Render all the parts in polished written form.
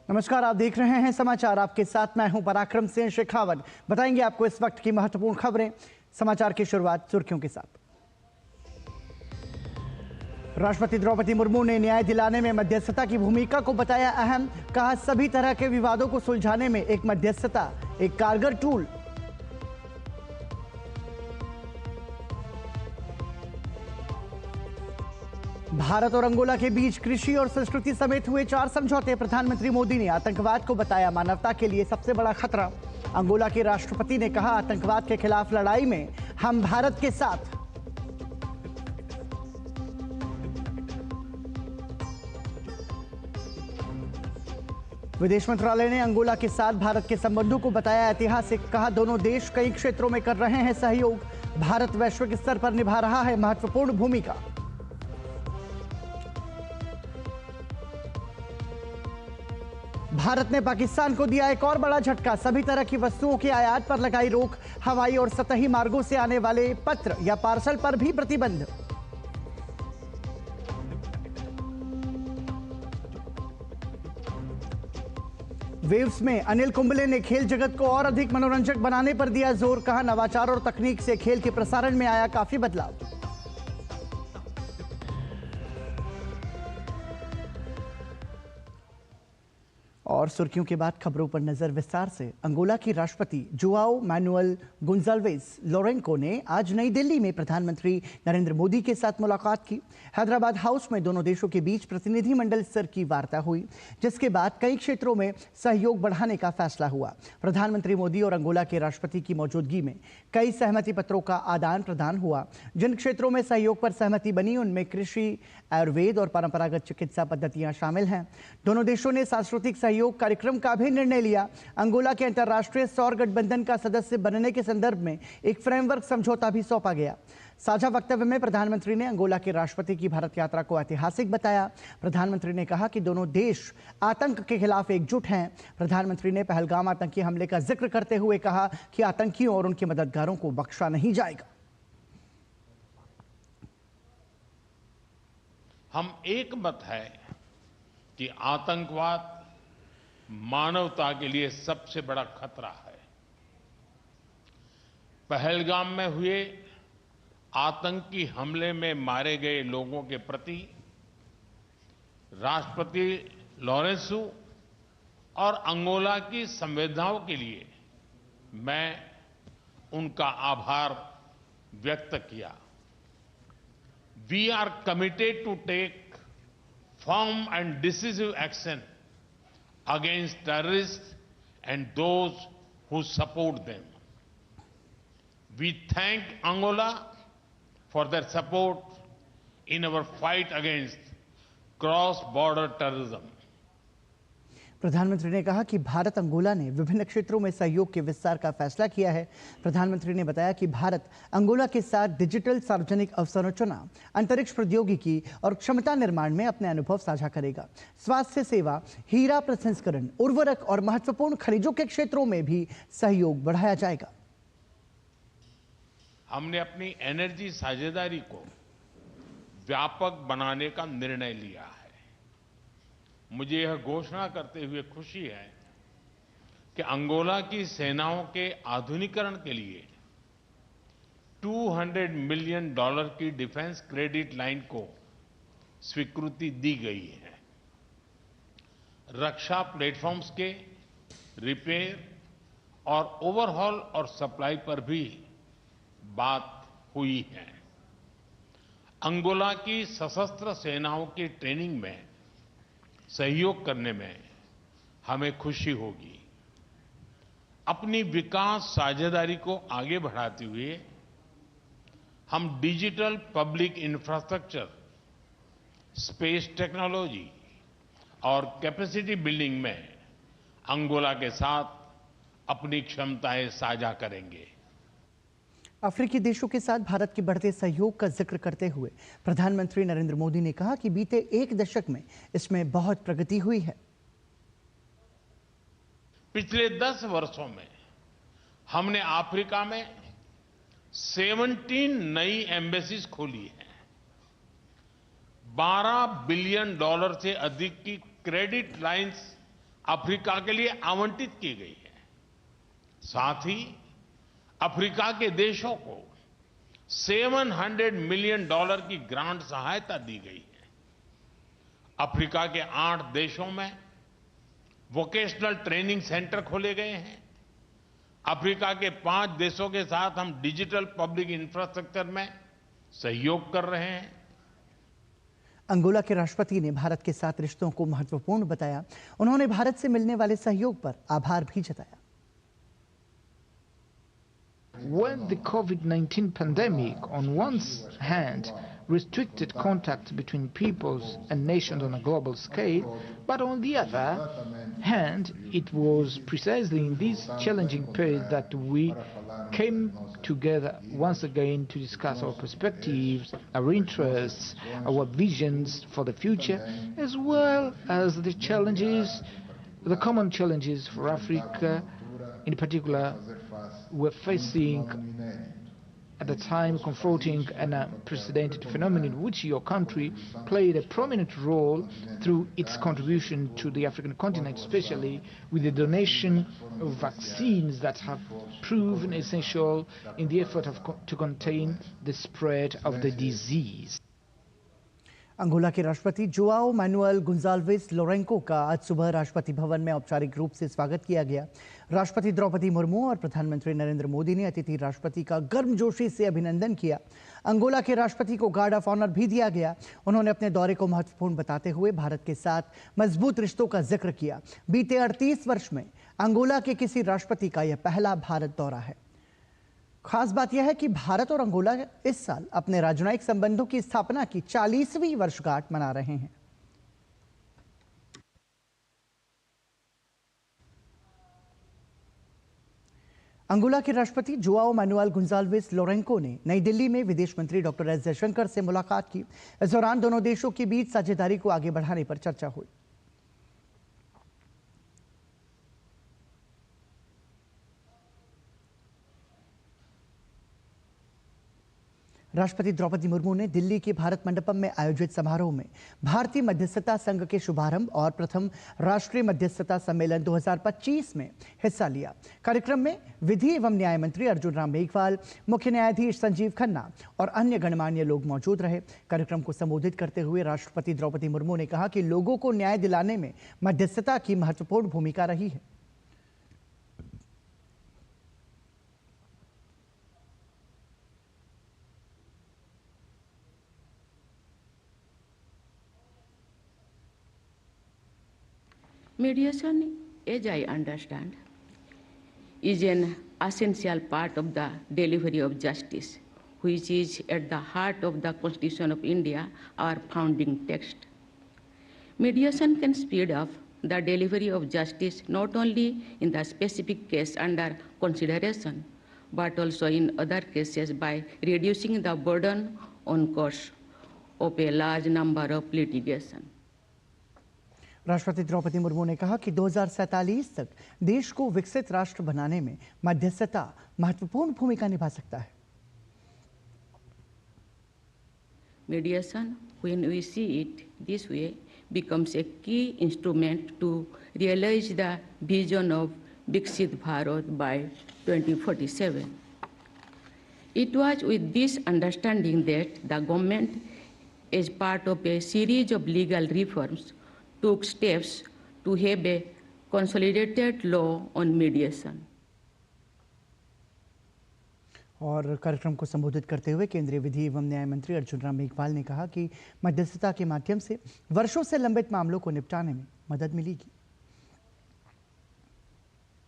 नमस्कार, आप देख रहे हैं समाचार। आपके साथ मैं हूं पराक्रम सिंह शेखावत। बताएंगे आपको इस वक्त की महत्वपूर्ण खबरें। समाचार की शुरुआत सुर्खियों के साथ। राष्ट्रपति द्रौपदी मुर्मू ने न्याय दिलाने में मध्यस्थता की भूमिका को बताया अहम। कहा, सभी तरह के विवादों को सुलझाने में एक मध्यस्थता एक कारगर टूल। भारत और अंगोला के बीच कृषि और संस्कृति समेत हुए 4 समझौते। प्रधानमंत्री मोदी ने आतंकवाद को बताया मानवता के लिए सबसे बड़ा खतरा। अंगोला के राष्ट्रपति ने कहा, आतंकवाद के खिलाफ लड़ाई में हम भारत के साथ। विदेश मंत्रालय ने अंगोला के साथ भारत के संबंधों को बताया ऐतिहासिक। कहा, दोनों देश कई क्षेत्रों में कर रहे हैं सहयोग। भारत वैश्विक स्तर पर निभा रहा है महत्वपूर्ण भूमिका। भारत ने पाकिस्तान को दिया एक और बड़ा झटका। सभी तरह की वस्तुओं के आयात पर लगाई रोक। हवाई और सतही मार्गों से आने वाले पत्र या पार्सल पर भी प्रतिबंध। वेव्स में अनिल कुंबले ने खेल जगत को और अधिक मनोरंजक बनाने पर दिया जोर। कहा, नवाचार और तकनीक से खेल के प्रसारण में आया काफी बदलाव। और सुर्खियों के बाद खबरों पर नजर विस्तार से। अंगोला की राष्ट्रपति जुआओ मैनुअल गोंजाल्वेस लोरेंको ने आज नई दिल्ली में प्रधानमंत्री नरेंद्र मोदी के साथ मुलाकात की। हैदराबाद हाउस में दोनों देशों के बीच प्रतिनिधिमंडल स्तर की वार्ता हुई, जिसके बाद कई क्षेत्रों में सहयोग बढ़ाने का फैसला हुआ। प्रधानमंत्री मोदी और अंगोला के राष्ट्रपति की मौजूदगी में कई सहमति पत्रों का आदान प्रदान हुआ। जिन क्षेत्रों में सहयोग पर सहमति बनी उनमें कृषि, आयुर्वेद और परंपरागत चिकित्सा पद्धतियां शामिल हैं। दोनों देशों ने सांस्कृतिक सहयोग कार्यक्रम का भी निर्णय लिया। अंगोला के अंतर्राष्ट्रीय सौर गठबंधन का सदस्य बनने के संदर्भ में एक फ्रेमवर्क समझौता भी सौंपा गया। साझा वक्तव्य में प्रधानमंत्री ने अंगोला के राष्ट्रपति की भारत यात्रा को ऐतिहासिक बताया। प्रधानमंत्री ने कहा कि दोनों देश आतंक के खिलाफ एकजुट हैं। प्रधानमंत्री ने पहलगाम आतंकी हमले का जिक्र करते हुए कहा कि आतंकियों और उनके मददगारों को बख्शा नहीं जाएगा। हम एक मत है कि आतंकवाद मानवता के लिए सबसे बड़ा खतरा है। पहलगाम में हुए आतंकी हमले में मारे गए लोगों के प्रति राष्ट्रपति लोरेंसो और अंगोला की संवेदनाओं के लिए मैं उनका आभार व्यक्त किया। We are committed to take firm and decisive action against terrorists and those who support them. We thank Angola for their support in our fight against cross-border terrorism. प्रधानमंत्री ने कहा कि भारत अंगोला ने विभिन्न क्षेत्रों में सहयोग के विस्तार का फैसला किया है। प्रधानमंत्री ने बताया कि भारत अंगोला के साथ डिजिटल सार्वजनिक अवसंरचना, अंतरिक्ष प्रौद्योगिकी और क्षमता निर्माण में अपने अनुभव साझा करेगा। स्वास्थ्य सेवा, हीरा प्रसंस्करण, उर्वरक और महत्वपूर्ण खनिजों के क्षेत्रों में भी सहयोग बढ़ाया जाएगा। हमने अपनी एनर्जी साझेदारी को व्यापक बनाने का निर्णय लिया है। मुझे यह घोषणा करते हुए खुशी है कि अंगोला की सेनाओं के आधुनिकीकरण के लिए $200 मिलियन की डिफेंस क्रेडिट लाइन को स्वीकृति दी गई है। रक्षा प्लेटफॉर्म्स के रिपेयर और ओवरहॉल और सप्लाई पर भी बात हुई है। अंगोला की सशस्त्र सेनाओं की ट्रेनिंग में सहयोग करने में हमें खुशी होगी। अपनी विकास साझेदारी को आगे बढ़ाते हुए हम digital public infrastructure, space technology और कैपेसिटी बिल्डिंग में अंगोला के साथ अपनी क्षमताएं साझा करेंगे। अफ्रीकी देशों के साथ भारत के बढ़ते सहयोग का जिक्र करते हुए प्रधानमंत्री नरेंद्र मोदी ने कहा कि बीते एक दशक में इसमें बहुत प्रगति हुई है। पिछले 10 वर्षों में हमने अफ्रीका में 17 नई एम्बेसीज खोली हैं। $12 बिलियन से अधिक की क्रेडिट लाइंस अफ्रीका के लिए आवंटित की गई है। साथ ही अफ्रीका के देशों को $700 मिलियन की ग्रांट सहायता दी गई है। अफ्रीका के 8 देशों में वोकेशनल ट्रेनिंग सेंटर खोले गए हैं। अफ्रीका के 5 देशों के साथ हम डिजिटल पब्लिक इंफ्रास्ट्रक्चर में सहयोग कर रहे हैं। अंगोला के राष्ट्रपति ने भारत के साथ रिश्तों को महत्वपूर्ण बताया। उन्होंने भारत से मिलने वाले सहयोग पर आभार भी जताया। When the COVID-19 pandemic, on one hand, restricted contact between peoples and nations on a global scale, but on the other hand, it was precisely in this challenging period that we came together once again to discuss our perspectives, our interests, our visions for the future, as well as the challenges, the common challenges for Africa in particular we're facing at the time, confronting an unprecedented phenomenon in which your country played a prominent role through its contribution to the African continent, especially with the donation of vaccines that have proven essential in the effort to contain the spread of the disease. Angola के राष्ट्रपति Joao manual गुंजाल्वेस लोरेंको का आज सुबह राष्ट्रपति भवन में औपचारिक रूप से स्वागत किया गया। राष्ट्रपति द्रौपदी मुर्मू और प्रधानमंत्री नरेंद्र मोदी ने अतिथि राष्ट्रपति का गर्मजोशी से अभिनंदन किया। अंगोला के राष्ट्रपति को गार्ड ऑफ ऑनर भी दिया गया। उन्होंने अपने दौरे को महत्वपूर्ण बताते हुए भारत के साथ मजबूत रिश्तों का जिक्र किया। बीते 38 वर्ष में अंगोला के किसी राष्ट्रपति का यह पहला भारत दौरा है। खास बात यह है कि भारत और अंगोला इस साल अपने राजनयिक संबंधों की स्थापना की 40वीं वर्षगांठ मना रहे हैं। अंगोला के राष्ट्रपति जोआओ मैनुअल गुंजाल्वेस लोरेंको ने नई दिल्ली में विदेश मंत्री डॉक्टर एस जयशंकर से मुलाकात की। इस दौरान दोनों देशों के बीच साझेदारी को आगे बढ़ाने पर चर्चा हुई। राष्ट्रपति द्रौपदी मुर्मू ने दिल्ली के भारत मंडपम में आयोजित समारोह में भारतीय मध्यस्थता संघ के शुभारंभ और प्रथम राष्ट्रीय मध्यस्थता सम्मेलन 2025 में हिस्सा लिया। कार्यक्रम में विधि एवं न्याय मंत्री अर्जुन राम मेघवाल, मुख्य न्यायाधीश संजीव खन्ना और अन्य गणमान्य लोग मौजूद रहे। कार्यक्रम को संबोधित करते हुए राष्ट्रपति द्रौपदी मुर्मू ने कहा कि लोगों को न्याय दिलाने में मध्यस्थता की महत्वपूर्ण भूमिका रही है। Mediation, as I understand, is an essential part of the delivery of justice, which is at the heart of the Constitution of India, our founding text. Mediation can speed up the delivery of justice not only in the specific case under consideration, but also in other cases by reducing the burden on courts of a large number of litigation. राष्ट्रपति द्रौपदी मुर्मू ने कहा कि 2047 तक देश को विकसित राष्ट्र बनाने में मध्यस्थता महत्वपूर्ण भूमिका निभा सकता है। Mediation, when we see it this way, becomes a key instrument to realize the vision of Viksit Bharat by 2047. It was with this understanding that the government, as part of a series of legal reforms, took steps to have a consolidated law on mediation. और कार्यक्रम को संबोधित करते हुए केंद्रीय विधि एवं न्याय मंत्री अर्जुन राम मेघवाल ने कहा कि मध्यस्थता के माध्यम से वर्षों से लंबित मामलों को निपटाने में मदद मिलेगी।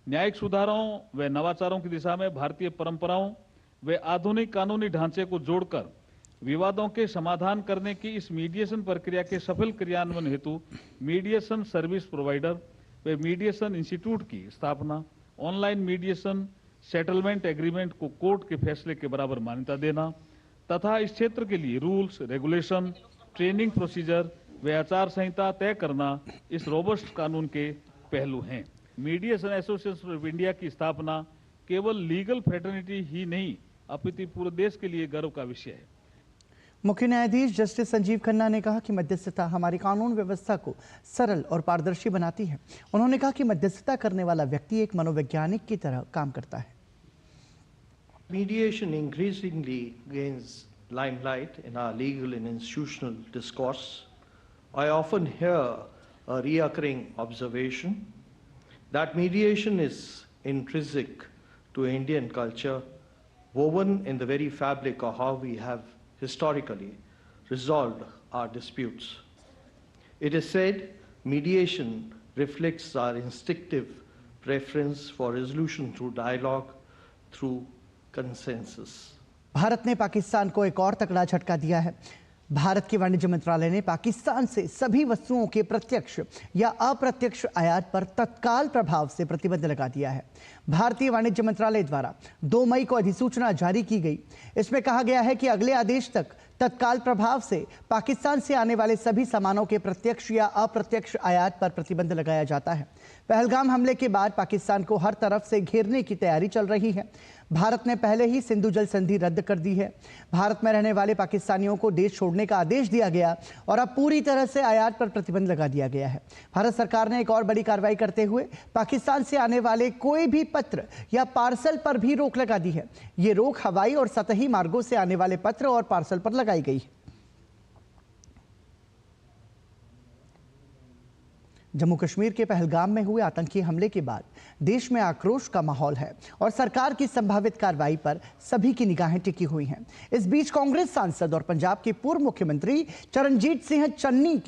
न्यायिक सुधारों व नवाचारों की दिशा में भारतीय परंपराओं व आधुनिक कानूनी ढांचे को जोड़कर विवादों के समाधान करने की इस मीडिएशन प्रक्रिया के सफल क्रियान्वयन हेतु मीडिएशन सर्विस प्रोवाइडर व मीडिएशन इंस्टीट्यूट की स्थापना, ऑनलाइन मीडिएशन सेटलमेंट एग्रीमेंट को कोर्ट के फैसले के बराबर मान्यता देना तथा इस क्षेत्र के लिए रूल्स, रेगुलेशन, ट्रेनिंग प्रोसीजर व आचार संहिता तय करना इस रोबस्ट कानून के पहलू हैं। मीडिएशन एसोसिएशन ऑफ इंडिया की स्थापना केवल लीगल फ्रेटर्निटी ही नहीं अपितु पूरे देश के लिए गर्व का विषय है। मुख्य न्यायाधीश जस्टिस संजीव खन्ना ने कहा कि मध्यस्थता हमारी कानून व्यवस्था को सरल और पारदर्शी बनाती है। उन्होंने कहा कि मध्यस्थता करने वाला व्यक्ति एक मनोवैज्ञानिक की तरह काम करता है। Mediation increasingly gains limelight in our legal and institutional discourse. I often hear a recurring observation that mediation is intrinsic to Indian culture, woven in the very fabric of how we have historically resolved our disputes. It is said mediation reflects our instinctive preference for resolution through dialogue, through consensus. Bharat ने पाकिस्तान को एक और तगड़ा झटका दिया है। भारत के वाणिज्य मंत्रालय ने पाकिस्तान से सभी वस्तुओं के प्रत्यक्ष या अप्रत्यक्ष आयात पर तत्काल प्रभाव से प्रतिबंध लगा दिया है। भारतीय वाणिज्य मंत्रालय द्वारा 2 मई को अधिसूचना जारी की गई। इसमें कहा गया है कि अगले आदेश तक तत्काल प्रभाव से पाकिस्तान से आने वाले सभी सामानों के प्रत्यक्ष या अप्रत्यक्ष आयात पर प्रतिबंध लगाया जाता है। पहलगाम हमले के बाद पाकिस्तान को हर तरफ से घेरने की तैयारी चल रही है। भारत ने पहले ही सिंधु जल संधि रद्द कर दी है। भारत में रहने वाले पाकिस्तानियों को देश छोड़ने का आदेश दिया गया और अब पूरी तरह से आयात पर प्रतिबंध लगा दिया गया है। भारत सरकार ने एक और बड़ी कार्रवाई करते हुए पाकिस्तान से आने वाले कोई भी पत्र या पार्सल पर भी रोक लगा दी है। ये रोक हवाई और सतही मार्गों से आने वाले पत्र और पार्सल पर लगाई गई है। जम्मू कश्मीर के पहलगाम में हुए आतंकी हमले के बाद देश में आक्रोश का माहौल है और सरकार की संभावित कार्रवाई पर सभी की निगाहें टिकी हुई हैं। इस बीच कांग्रेस सांसद और पंजाब के पूर्व मुख्यमंत्री चरणजीत सिंह चन्नी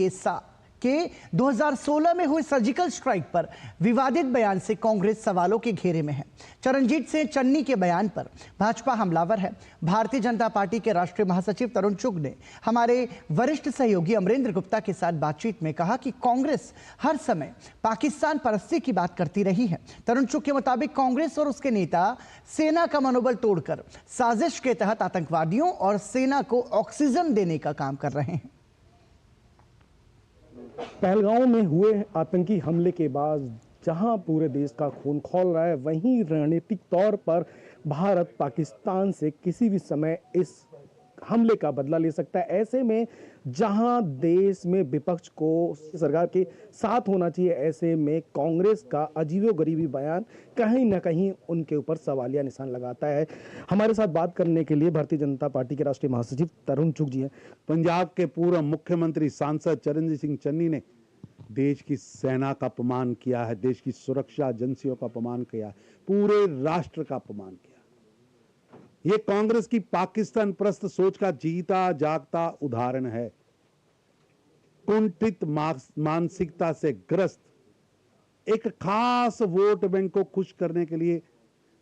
के 2016 में हुए सर्जिकल स्ट्राइक पर विवादित बयान से कांग्रेस सवालों के घेरे में है। चरणजीत सिंह चन्नी के बयान पर भाजपा हमलावर है। भारतीय जनता पार्टी के राष्ट्रीय महासचिव तरुण चुग ने हमारे वरिष्ठ सहयोगी अमरेंद्र गुप्ता के साथ बातचीत में कहा कि कांग्रेस हर समय पाकिस्तान परस्ती की बात करती रही है। तरुण चुग के मुताबिक कांग्रेस और उसके नेता सेना का मनोबल तोड़कर साजिश के तहत आतंकवादियों और सेना को ऑक्सीजन देने का काम कर रहे हैं। पहलगाम में हुए आतंकी हमले के बाद जहां पूरे देश का खून खौल रहा है, वहीं रणनीतिक तौर पर भारत पाकिस्तान से किसी भी समय इस हमले का बदला ले सकता है। ऐसे में जहां देश में विपक्ष को सरकार के साथ होना चाहिए, ऐसे में कांग्रेस का अजीबोगरीबी बयान कहीं ना कहीं उनके ऊपर सवालिया निशान लगाता है। हमारे साथ बात करने के लिए भारतीय जनता पार्टी के राष्ट्रीय महासचिव तरुण चुग जी हैं। पंजाब के पूर्व मुख्यमंत्री सांसद चरणजीत सिंह चन्नी ने देश की सेना का अपमान किया है, देश की सुरक्षा एजेंसियों का अपमान किया, पूरे राष्ट्र का अपमान किया। ये कांग्रेस की पाकिस्तान प्रस्त सोच का जीता जागता उदाहरण है। कुंठित मानसिकता से ग्रस्त एक खास वोट बैंक को खुश करने के लिए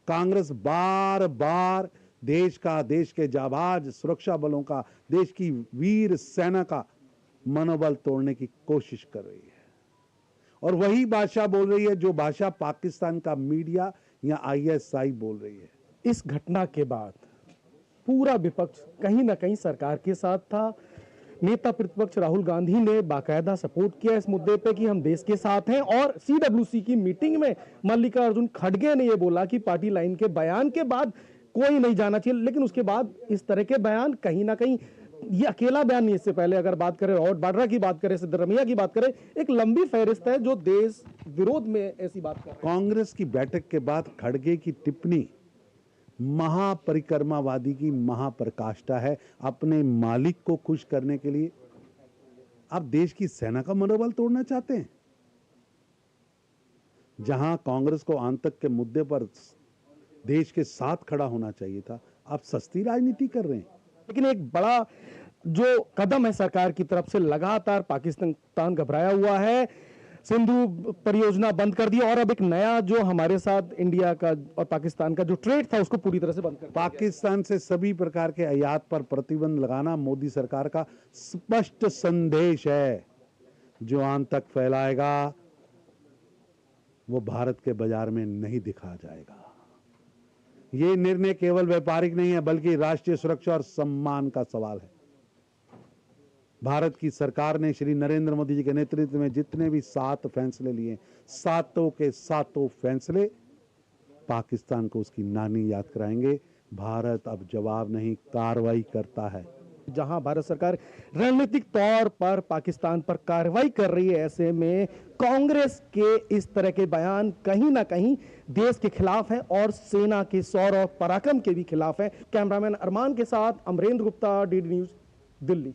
कांग्रेस बार बार देश के जाबाज सुरक्षा बलों का, देश की वीर सेना का मनोबल तोड़ने की कोशिश कर रही है। और वही भाषा बोल रही है जो भाषा पाकिस्तान का मीडिया या ISI बोल रही है। इस घटना के बाद पूरा विपक्ष कहीं ना कहीं सरकार के साथ था। नेता प्रतिपक्ष राहुल गांधी ने बाकायदा सपोर्ट किया इस मुद्दे पे कि हम देश के साथ हैं, और CWC की मीटिंग में मल्लिकार्जुन खड़गे ने यह बोला कि पार्टी लाइन के बयान के बाद कोई नहीं जाना चाहिए। लेकिन उसके बाद इस तरह के बयान कहीं ना कहीं, ये अकेला बयान नहीं, इससे पहले अगर बात करें रॉबर्ट वाड्रा की बात करें, सिद्धरमैया की बात करें, एक लंबी फहरिस्त है जो देश विरोध में ऐसी बात कर रहे हैं। कांग्रेस की बैठक के बाद खड़गे की टिप्पणी महापरिक्रमावादी की महाप्रकाष्ठा है। अपने मालिक को खुश करने के लिए आप देश की सेना का मनोबल तोड़ना चाहते हैं। जहां कांग्रेस को आतंक के मुद्दे पर देश के साथ खड़ा होना चाहिए था, आप सस्ती राजनीति कर रहे हैं। लेकिन एक बड़ा जो कदम है सरकार की तरफ से, लगातार पाकिस्तान घबराया हुआ है, सिंधु परियोजना बंद कर दी और अब एक नया जो हमारे साथ इंडिया का और पाकिस्तान का जो ट्रेड था उसको पूरी तरह से बंद कर दिया। पाकिस्तान से सभी प्रकार के आयात पर प्रतिबंध लगाना मोदी सरकार का स्पष्ट संदेश है। जो आतंक फैलाएगा वो भारत के बाजार में नहीं दिखा जाएगा। ये निर्णय केवल व्यापारिक नहीं है, बल्कि राष्ट्रीय सुरक्षा और सम्मान का सवाल है। भारत की सरकार ने श्री नरेंद्र मोदी जी के नेतृत्व में जितने भी 7 फैसले लिए, सातों के सातों फैसले पाकिस्तान को उसकी नानी याद कराएंगे। भारत अब जवाब नहीं, कार्रवाई करता है। जहां भारत सरकार रणनीतिक तौर पर पाकिस्तान पर कार्रवाई कर रही है, ऐसे में कांग्रेस के इस तरह के बयान कहीं ना कहीं देश के खिलाफ है और सेना के शौर्य और पराक्रम के भी खिलाफ है। कैमरामैन अरमान के साथ अमरेंद्र गुप्ता, डीडी न्यूज, दिल्ली।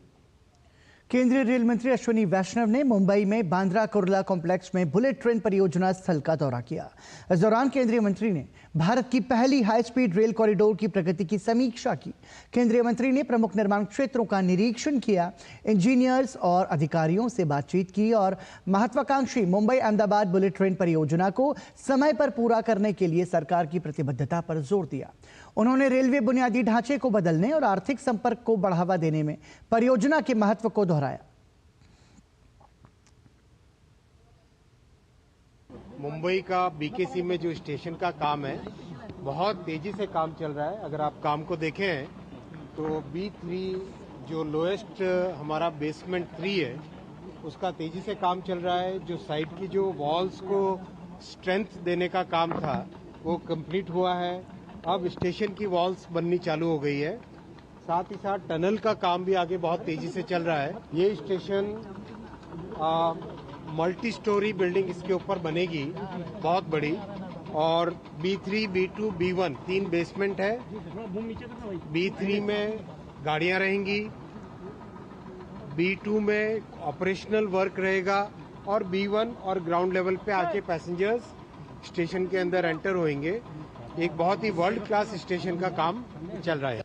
केंद्रीय रेल मंत्री अश्विनी वैष्णव ने मुंबई में बांद्रा कुर्ला कॉम्प्लेक्स में बुलेट ट्रेन परियोजना स्थल का दौरा किया। इस दौरान केंद्रीय मंत्री ने भारत की पहली हाई स्पीड रेल कॉरिडोर की प्रगति की समीक्षा की। केंद्रीय मंत्री ने प्रमुख निर्माण क्षेत्रों का निरीक्षण किया, इंजीनियर्स और अधिकारियों से बातचीत की और महत्वाकांक्षी मुंबई अहमदाबाद बुलेट ट्रेन परियोजना को समय पर पूरा करने के लिए सरकार की प्रतिबद्धता पर जोर दिया। उन्होंने रेलवे बुनियादी ढांचे को बदलने और आर्थिक संपर्क को बढ़ावा देने में परियोजना के महत्व को दोहराया। मुंबई का बीकेसी में जो स्टेशन का काम है, बहुत तेजी से काम चल रहा है। अगर आप काम को देखें तो B3 जो लोएस्ट हमारा बेसमेंट 3 है, उसका तेजी से काम चल रहा है। जो साइड की जो वॉल्स को स्ट्रेंथ देने का काम था वो कंप्लीट हुआ है। अब स्टेशन की वॉल्स बननी चालू हो गई है। साथ ही साथ टनल का काम भी आगे बहुत तेजी से चल रहा है। ये स्टेशन मल्टी स्टोरी बिल्डिंग इसके ऊपर बनेगी, बहुत बड़ी, और B3, B2, B1 3 बेसमेंट है। B3 में गाड़ियां रहेंगी, B2 में ऑपरेशनल वर्क रहेगा और B1 और ग्राउंड लेवल पे आके पैसेंजर्स स्टेशन के अंदर एंटर होंगे। एक बहुत ही वर्ल्ड क्लास स्टेशन का काम चल रहा है।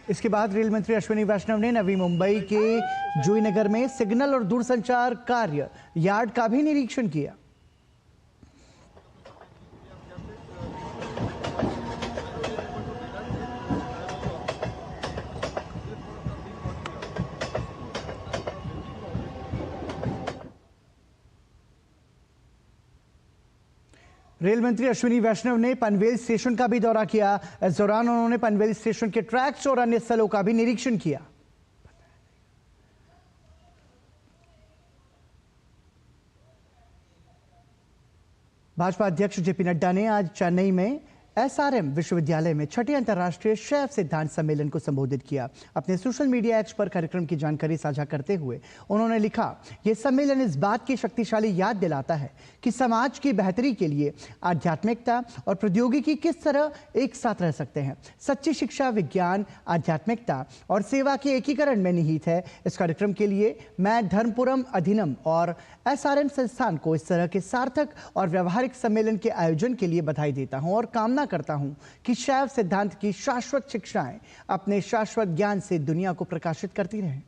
इसके बाद रेल मंत्री अश्विनी वैष्णव ने नवी मुंबई के जूहीनगर में सिग्नल और दूरसंचार कार्य यार्ड का भी निरीक्षण किया। रेल मंत्री अश्विनी वैष्णव ने पनवेल स्टेशन का भी दौरा किया। इस दौरान उन्होंने पनवेल स्टेशन के ट्रैक्स और अन्य स्थलों का भी निरीक्षण किया। भाजपा अध्यक्ष जेपी नड्डा ने आज चेन्नई में SRM विश्वविद्यालय में छठे अंतर्राष्ट्रीय शैव सिद्धांत सम्मेलन को संबोधित किया। अपने सोशल मीडिया एक्स पर कार्यक्रम की जानकारी साझा करते हुए उन्होंने लिखा, यह सम्मेलन इस बात की शक्तिशाली याद दिलाता है कि समाज की बेहतरी के लिए आध्यात्मिकता और प्रौद्योगिकी किस तरह एक साथ रह सकते हैं। सच्ची शिक्षा विज्ञान, आध्यात्मिकता और सेवा के एकीकरण में निहित है। इस कार्यक्रम के लिए मैं धर्मपुरम अधिनम और SRM संस्थान को इस तरह के सार्थक और व्यवहारिक सम्मेलन के आयोजन के लिए बधाई देता हूं और कामना करता हूं कि शैव सिद्धांत की शाश्वत शिक्षाएं अपने शाश्वत ज्ञान से दुनिया को प्रकाशित करती रहें।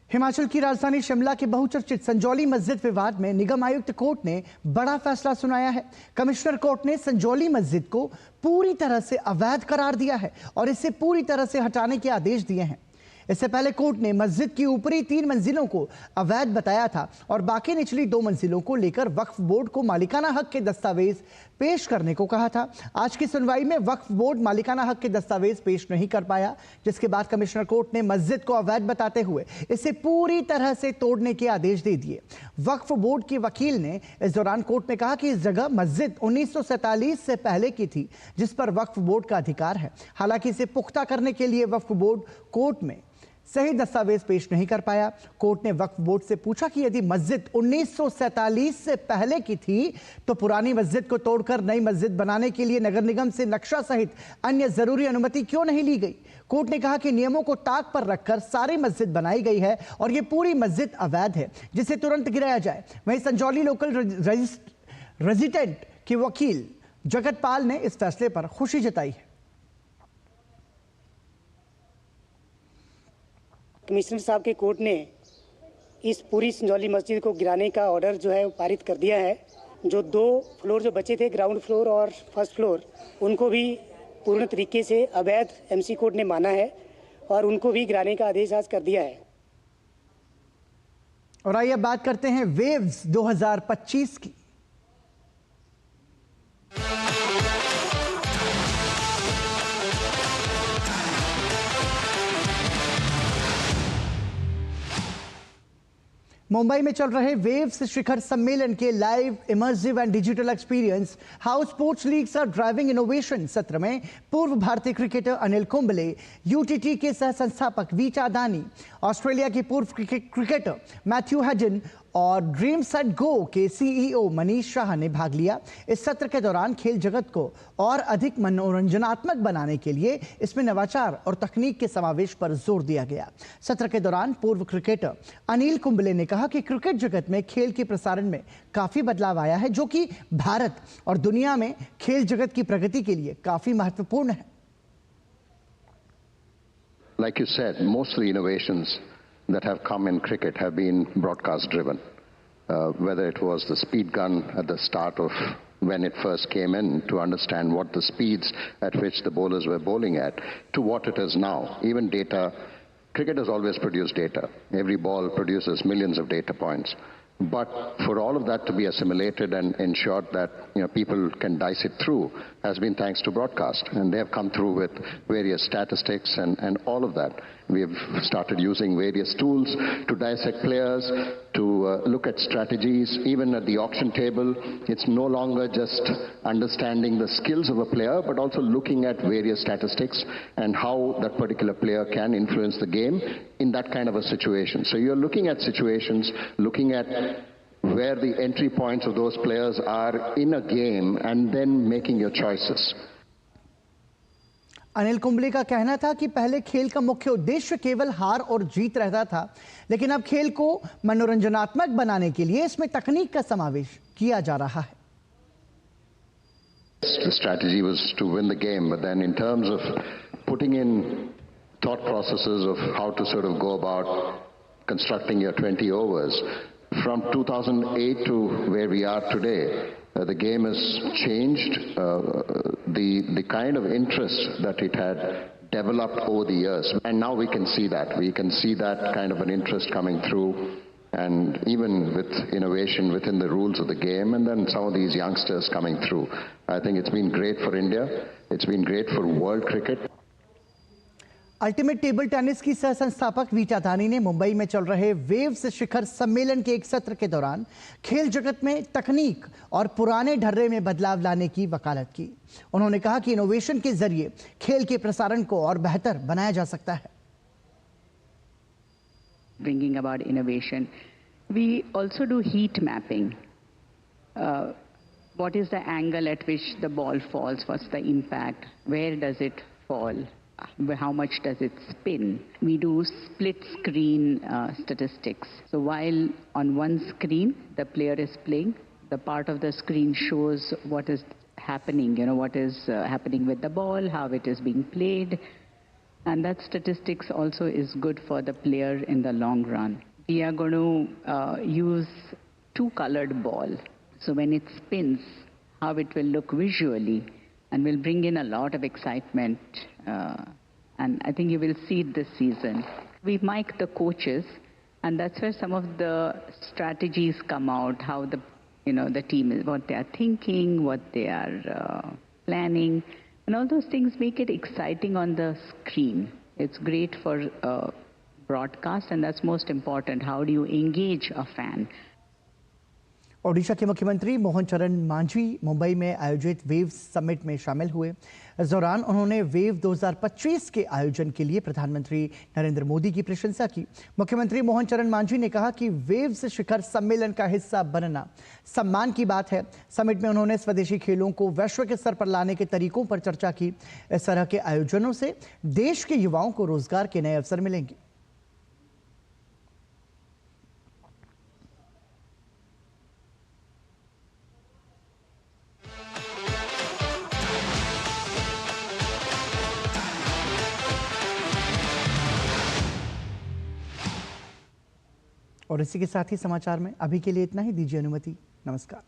हिमाचल की राजधानी शिमला के बहुचर्चित संजौली मस्जिद विवाद में निगम आयुक्त कोर्ट ने बड़ा फैसला सुनाया है। कमिश्नर कोर्ट ने संजौली मस्जिद को पूरी तरह से अवैध करार दिया है और इसे पूरी तरह से हटाने के आदेश दिए हैं। इससे पहले कोर्ट ने मस्जिद की ऊपरी 3 मंजिलों को अवैध बताया था और बाकी निचली 2 मंजिलों को लेकर वक्फ बोर्ड को मालिकाना हक के दस्तावेज पेश करने को कहा था। आज की सुनवाई में वक्फ बोर्ड मालिकाना हक के दस्तावेज पेश नहीं कर पाया, जिसके बाद कमिश्नर कोर्ट ने मस्जिद को अवैध बताते हुए इसे पूरी तरह से तोड़ने के आदेश दे दिए। वक्फ बोर्ड के वकील ने इस दौरान कोर्ट में कहा कि इस जगह मस्जिद 1947 से पहले की थी, जिस पर वक्फ बोर्ड का अधिकार है। हालांकि इसे पुख्ता करने के लिए वक्फ बोर्ड कोर्ट में सही दस्तावेज पेश नहीं कर पाया। कोर्ट ने वक्फ बोर्ड से पूछा कि यदि मस्जिद 1947 से पहले की थी तो पुरानी मस्जिद को तोड़कर नई मस्जिद बनाने के लिए नगर निगम से नक्शा सहित अन्य जरूरी अनुमति क्यों नहीं ली गई। कोर्ट ने कहा कि नियमों को ताक पर रखकर सारी मस्जिद बनाई गई है और यह पूरी मस्जिद अवैध है, जिसे तुरंत गिराया जाए। वहीं संजौली लोकल रेजिडेंट के वकील जगत पाल ने इस फैसले पर खुशी जताई है। कमिश्नर साहब के कोर्ट ने इस पूरी संजौली मस्जिद को गिराने का ऑर्डर जो है पारित कर दिया है। जो 2 फ्लोर जो बचे थे, ग्राउंड फ्लोर और फर्स्ट फ्लोर, उनको भी पूर्ण तरीके से अवैध MC कोर्ट ने माना है और उनको भी गिराने का आदेश आज कर दिया है। और आइए बात करते हैं वेव्स 2025 की। मुंबई में चल रहे वेव्स शिखर सम्मेलन के live immersive and digital experience how sports leagues are driving innovation सत्र में पूर्व भारतीय क्रिकेटर अनिल कुंबले, यूटीटी के सह संस्थापक वीटा दानी, ऑस्ट्रेलिया के पूर्व क्रिकेटर मैथ्यू हैडन और ड्रीम सेट गो के सीईओ मनीष शाह ने भाग लिया। इस सत्र के दौरान खेल जगत को और अधिक मनोरंजनात्मक बनाने के लिए इसमें नवाचार और तकनीक के समावेश पर जोर दिया गया। सत्र के दौरान पूर्व क्रिकेटर अनिल कुंबले ने कहा कि क्रिकेट जगत में खेल के प्रसारण में काफी बदलाव आया है, जो कि भारत और दुनिया में खेल जगत की प्रगति के लिए काफी महत्वपूर्ण है। Like you said, most of the innovations that have come in cricket have been broadcast driven. Whether it was the speed gun at the start of when it first came in to understand what the speeds at which the bowlers were bowling at, to what it is now. Even data, cricket has always produced data. Every ball produces millions of data points. But for all of that to be assimilated and ensured that people can dice it through has been thanks to broadcast. And they have come through with various statistics and all of that. We have started using various tools to dissect players, to look at strategies. Even at the auction table, it's no longer just understanding the skills of a player, but also looking at various statistics and how that particular player can influence the game in that kind of a situation. So you're looking at situations, looking at where the entry points of those players are in a game and then making your choices. Anil Kumble का कहना था कि पहले खेल का मुख्य उद्देश्य केवल हार और जीत रहता था, लेकिन अब खेल को मनोरंजनात्मक बनाने के लिए इसमें तकनीक का समावेश किया जा रहा है। The strategy was to win the game, but then in terms of putting in thought processes of how to sort of go about constructing your 20 overs, from 2008 to where we are today, the game has changed. The kind of interest that it had developed over the years, and now we can see that. We can see that kind of an interest coming through, and even with innovation within the rules of the game, and then some of these youngsters coming through. I think it's been great for India. It's been great for world cricket. Ultimate table tennis की सह संस्थापक Vita दानी ने मुंबई में चल रहे waves शिखर सम्मेलन के एक सत्र के दौरान खेल जगत में तकनीक और पुराने ढर्रे में बदलाव लाने की वकालत की। उन्होंने कहा कि इनोवेशन के जरिए खेल के प्रसारण को और बेहतर बनाया जा सकता है। Bringing about innovation, we also do heat mapping. What is the angle at which the ball falls? What's the impact? Where does it fall? How much does it spin? We do split screen statistics. So while on one screen the player is playing, the part of the screen shows what is happening, what is happening with the ball, how it is being played. And that statistics also is good for the player in the long run. We are going to use two-colored ball. So when it spins, how it will look visually, and will bring in a lot of excitement. And I think you will see it this season. We mic the coaches, and that's where some of the strategies come out, how the team is, what they are thinking, what they are planning. And all those things make it exciting on the screen. It's great for broadcast, and that's most important. How do you engage a fan? Odisha के मुख्यमंत्री मोहन चरण मांझी मुंबई में आयोजित waves summit में शामिल हुए। इस दौरान उन्होंने वेव 2025 के आयोजन के लिए प्रधानमंत्री नरेंद्र मोदी की प्रशंसा की। मुख्यमंत्री मोहन चरण मांझी ने कहा कि वेव्स शिखर सम्मेलन का हिस्सा बनना सम्मान की बात है। समिट में उन्होंने स्वदेशी खेलों को वैश्विक स्तर पर लाने के तरीकों पर चर्चा की। इस तरह के आयोजनों से देश के युवाओं को रोजगार के नए अवसर मिलेंगे। और इसी के साथ ही समाचार में अभी के लिए इतना ही। दीजिए अनुमति। नमस्कार।